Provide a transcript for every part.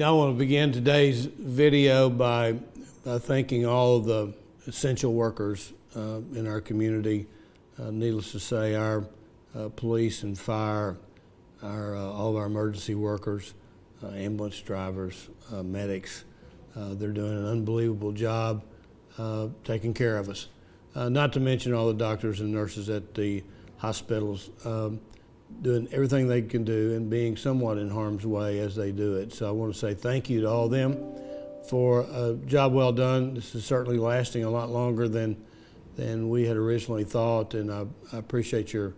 I want to begin today's video by thanking all of the essential workers in our community. Needless to say, our police and fire, all of our emergency workers, ambulance drivers, medics, they're doing an unbelievable job taking care of us. Not to mention all the doctors and nurses at the hospitals doing everything they can do and being somewhat in harm's way as they do it. So I want to say thank you to all of them for a job well done. This is certainly lasting a lot longer than we had originally thought, and I appreciate your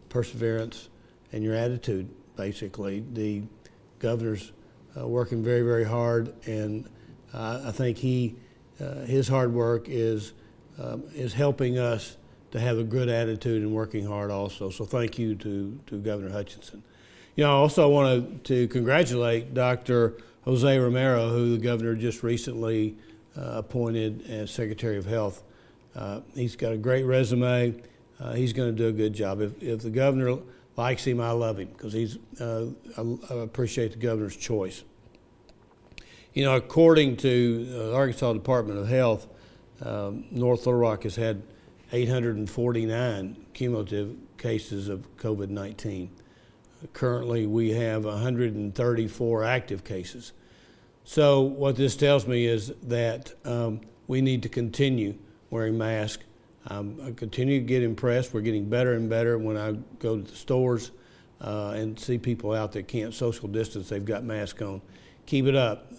perseverance and your attitude, basically. The governor's working very, very hard, and I think his hard work is helping us to have a good attitude and working hard also. So thank you to Governor Hutchinson. I also want to congratulate Dr. Jose Romero, who the governor just recently appointed as Secretary of Health. He's got a great resume. He's going to do a good job. If the governor likes him, I love him, because I appreciate the governor's choice. According to the Arkansas Department of Health, North Little Rock has had 849 cumulative cases of COVID-19. Currently, we have 134 active cases. So what this tells me is that we need to continue wearing masks. I continue to get impressed. We're getting better and better when I go to the stores and see people out that can't social distance. They've got masks on. Keep it up.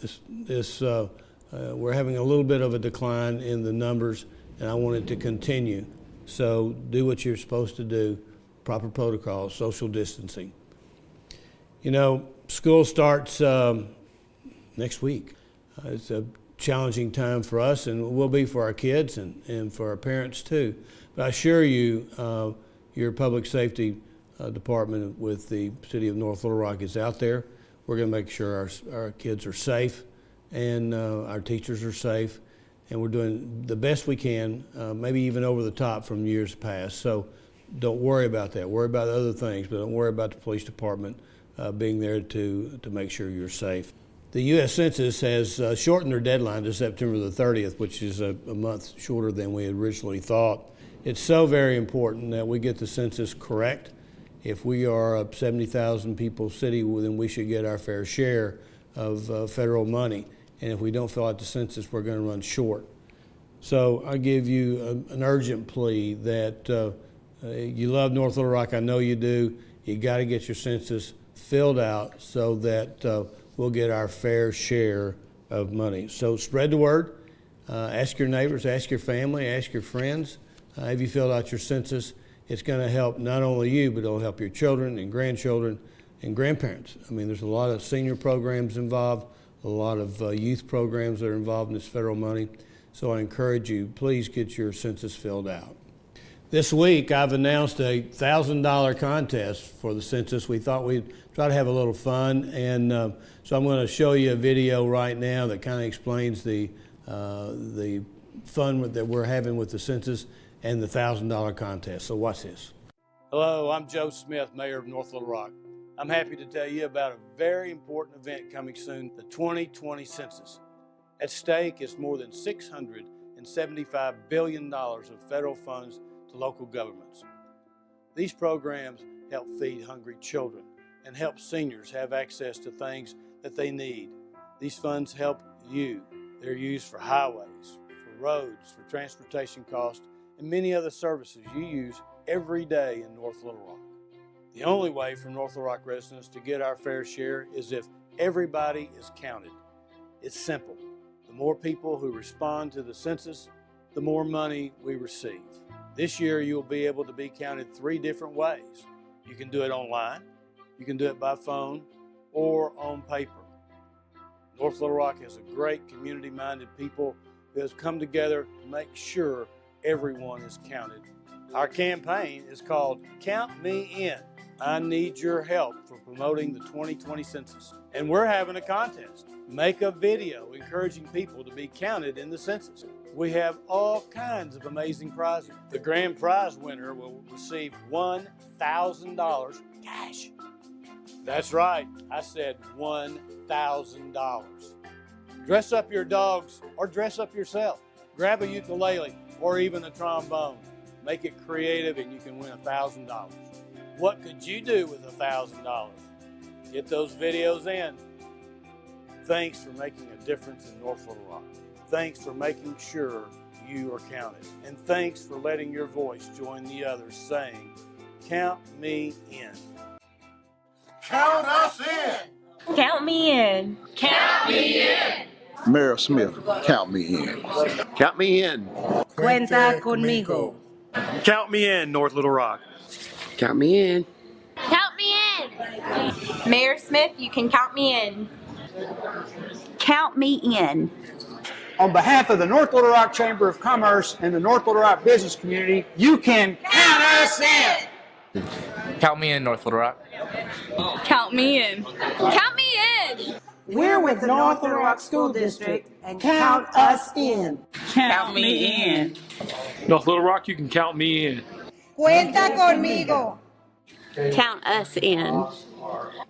We're having a little bit of a decline in the numbers, and I want it to continue. So do what you're supposed to do, proper protocols, social distancing. School starts next week. It's a challenging time for us, and it will be for our kids and for our parents too. But I assure you, your public safety department with the city of North Little Rock is out there. We're going to make sure our kids are safe, and our teachers are safe, and we're doing the best we can, maybe even over the top from years past. So don't worry about that. Worry about other things, but don't worry about the police department being there to make sure you're safe. The U.S. Census has shortened their deadline to September the 30th, which is a month shorter than we had originally thought. It's so very important that we get the census correct. If we are a 70,000 people city, then we should get our fair share of federal money. And if we don't fill out the census, we're going to run short. So I give you an urgent plea that you love North Little Rock. I know you do. You got to get your census filled out so that we'll get our fair share of money. So spread the word. Ask your neighbors, ask your family, ask your friends. Have you filled out your census? It's going to help not only you, but it'll help your children and grandchildren and grandparents. I mean, there's a lot of senior programs involved, a lot of youth programs that are involved in this federal money. So I encourage you, please get your census filled out. This week, I've announced a $1,000 contest for the census. We thought we'd try to have a little fun, and so I'm going to show you a video right now that kind of explains the fun that we're having with the census and the $1,000 contest. So watch this. Hello, I'm Joe Smith, Mayor of North Little Rock. I'm happy to tell you about a very important event coming soon, the 2020 Census. At stake is more than $675 billion of federal funds to local governments. These programs help feed hungry children and help seniors have access to things that they need. These funds help you. They're used for highways, for roads, for transportation costs, and many other services you use every day in North Little Rock. The only way for North Little Rock residents to get our fair share is if everybody is counted. It's simple. The more people who respond to the census, the more money we receive. This year, you'll be able to be counted 3 different ways. You can do it online, you can do it by phone, or on paper. North Little Rock has a great community-minded people who has come together to make sure everyone is counted. Our campaign is called Count Me In. I need your help for promoting the 2020 census. And we're having a contest. Make a video encouraging people to be counted in the census. We have all kinds of amazing prizes. The grand prize winner will receive $1,000 cash. That's right. I said $1,000. Dress up your dogs or dress up yourself. Grab a ukulele or even a trombone. Make it creative and you can win $1,000. What could you do with $1,000? Get those videos in. Thanks for making a difference in North Little Rock. Thanks for making sure you are counted. And thanks for letting your voice join the others saying, count me in. Count us in. Count me in. Count me in. Mayor Smith, count me in. Count me in. Cuenta conmigo. Count me in, North Little Rock. Count me in. Count me in. Mayor Smith, you can count me in. Count me in. On behalf of the North Little Rock Chamber of Commerce and the North Little Rock business community, you can count us in. Count me in, North Little Rock. Count me in. Count me in. We're with the North Little Rock School District and count us in. Count me in. North Little Rock, you can count me in. Cuenta conmigo. Count us in.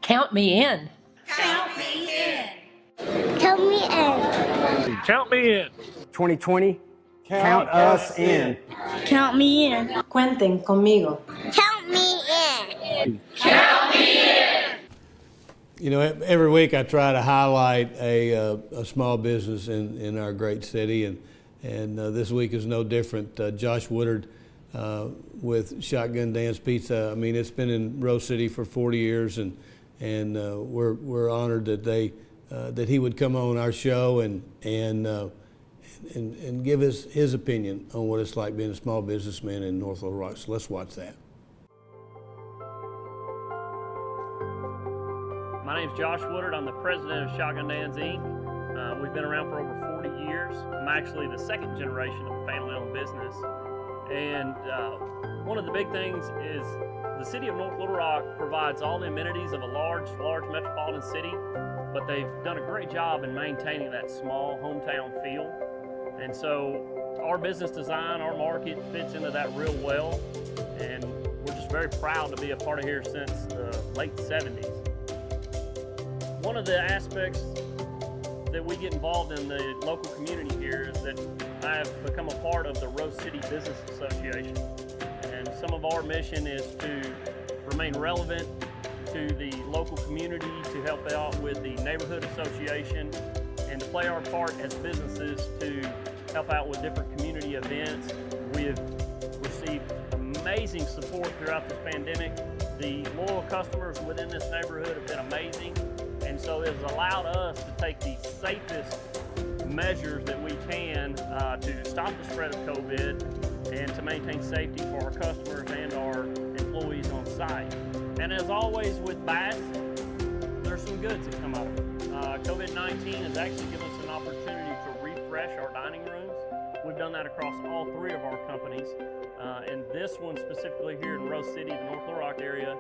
Count me in. Count me in. Count me in. Count me in. 2020, count us in. Count me in. Cuenten conmigo. Count me in. Count me in. You know, every week I try to highlight a small business in our great city, and this week is no different. Josh Woodard with Shotgun Dan's Pizza. I mean, it's been in Rose City for 40 years, and we're honored that that he would come on our show and give us his opinion on what it's like being a small businessman in North Little Rock. So let's watch that. My name's Josh Woodard. I'm the president of Shotgun Danzig. We've been around for over 40 years. I'm actually the second generation of a family-owned business. And one of the big things is the city of North Little Rock provides all the amenities of a large metropolitan city, but they've done a great job in maintaining that small hometown feel. And so our business design, our market fits into that real well. And we're just very proud to be a part of here since the late 70s. One of the aspects that we get involved in the local community here is that I have become a part of the Rose City Business Association. And some of our mission is to remain relevant to the local community, to help out with the neighborhood association, and to play our part as businesses to help out with different community events. We have received amazing support throughout this pandemic. The loyal customers within this neighborhood have been amazing. And so it has allowed us to take the safest measures that we can to stop the spread of COVID and to maintain safety for our customers and our employees on site. And as always with bads, there's some goods that come out of it. COVID-19 has actually given us an opportunity to refresh our dining rooms. We've done that across all three of our companies. And this one specifically here in Rose City, the North Little Rock area,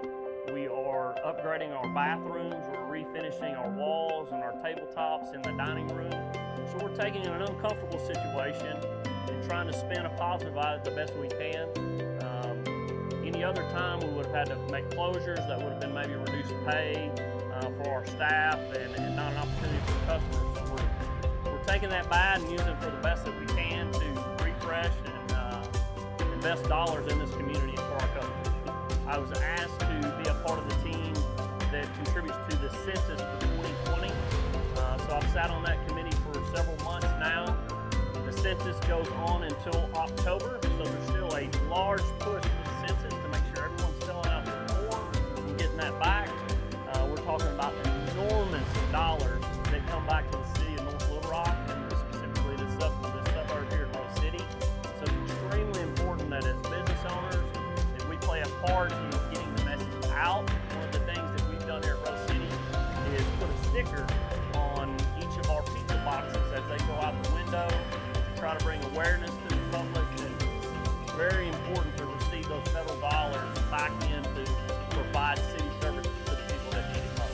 we are upgrading our bathrooms, we're refinishing our walls and our tabletops in the dining room. So we're taking an uncomfortable situation and trying to spin a positive out of it the best we can. Any other time we would have had to make closures that would have been maybe reduced pay for our staff and not an opportunity for customers. So we're taking that bad and using it for the best that we can to refresh and invest dollars in this community and for our customers. I was asked to be a part of the team that contributes to the Census for 2020. So I've sat on that committee for several months now. The Census goes on until October, so there's still a large push for the Census to make sure everyone's filling out their forms and getting that back. We're talking about enormous dollars that come back to the city of North Little Rock, and specifically this suburb here in Rose City. So it's extremely important that as business owners, that we play a part in getting the message out. One of the things that we've done here at Rose City is put a sticker on each of our pizza boxes as they go out the window to try to bring awareness to the public that it's very important to receive those federal dollars back in to provide city services to the people that need it most.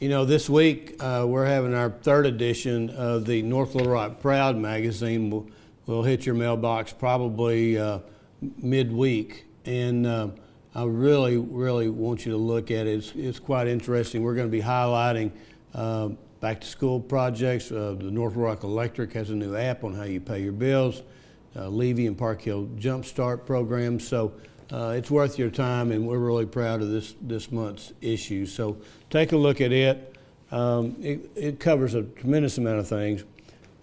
You know, this week we're having our third edition of the North Little Rock Proud magazine. We'll hit your mailbox probably midweek, and I really want you to look at it. It's quite interesting. We're going to be highlighting back to school projects. The North Little Rock Electric has a new app on how you pay your bills. Levy and Park Hill Jumpstart programs. So it's worth your time, and we're really proud of this month's issue. So take a look at it. It covers a tremendous amount of things.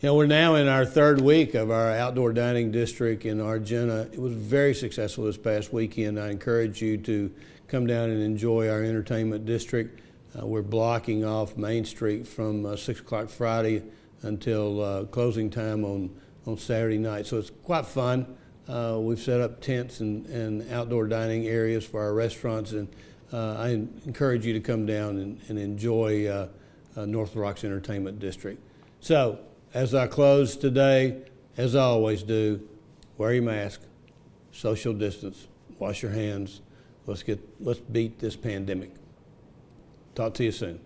You know, we're now in our third week of our outdoor dining district in Argenta. It was very successful this past weekend. I encourage you to come down and enjoy our entertainment district. We're blocking off Main Street from 6 o'clock Friday until closing time on Saturday night. So it's quite fun. We've set up tents and outdoor dining areas for our restaurants, and I encourage you to come down and enjoy North Little Rock's entertainment district. So as I close today, as I always do, wear your mask, social distance, wash your hands. Let's beat this pandemic. Talk to you soon.